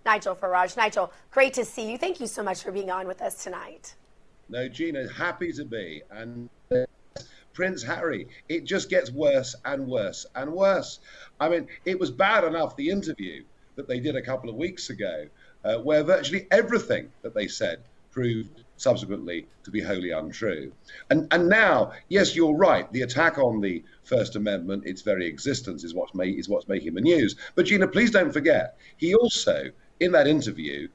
Nigel Farage. Nigel, great to see you. Thank you so much for being on with us tonight. No, Gina, happy to be. And Prince Harry, it just gets worse and worse and worse. I mean, it was bad enough, the interview that they did a couple of weeks ago, where virtually everything that they said proved subsequently to be wholly untrue. And now, yes, you're right. The attack on the First Amendment, its very existence, is what's making the news. But Gina, please don't forget, he also, in that interview,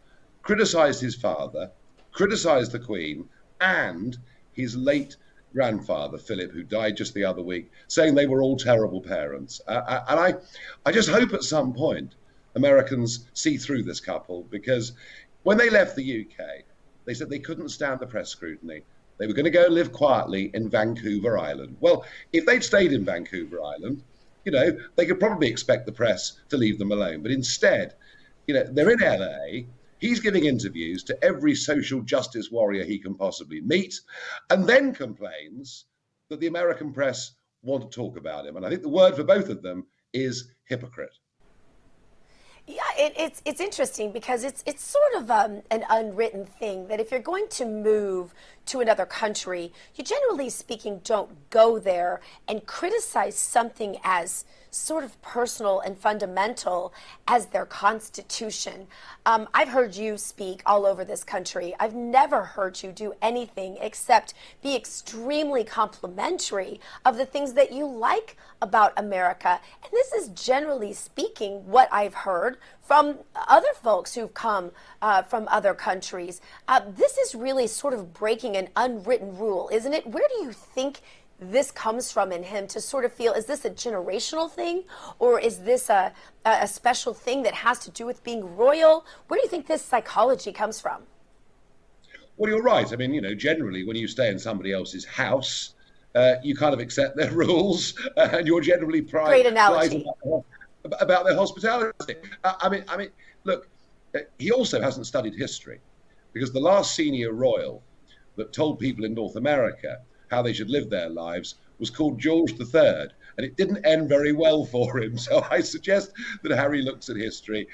criticised his father, criticised the Queen, and his late grandfather, Philip, who died just the other week, saying they were all terrible parents. And I just hope at some point Americans see through this couple, because when they left the UK, they said they couldn't stand the press scrutiny. They were going to go and live quietly in Vancouver Island. Well, if they'd stayed in Vancouver Island, they could probably expect the press to leave them alone. But instead, they're in LA. He's giving interviews to every social justice warrior he can possibly meet, and then complains that the American press want to talk about him. And I think the word for both of them is hypocrite. Yeah, it's interesting because it's sort of an unwritten thing that if you're going to move to another country, you generally speaking don't go there and criticize something as sort of personal and fundamental as their constitution. I've heard you speak all over this country. I've never heard you do anything except be extremely complimentary of the things that you like about America. And this is generally speaking what I've heard from other folks who've come from other countries. This is really sort of breaking an unwritten rule, isn't it? Where do you think this comes from in him to sort of feel, is this a generational thing, or is this a special thing that has to do with being royal? Where do you think this psychology comes from? Well, you're right. I mean, generally when you stay in somebody else's house, you kind of accept their rules, and you're generally Great analogy. About their hospitality. I mean, look, he also hasn't studied history, because the last senior royal that told people in North America how they should live their lives was called George III, and it didn't end very well for him. So I suggest that Harry looks at history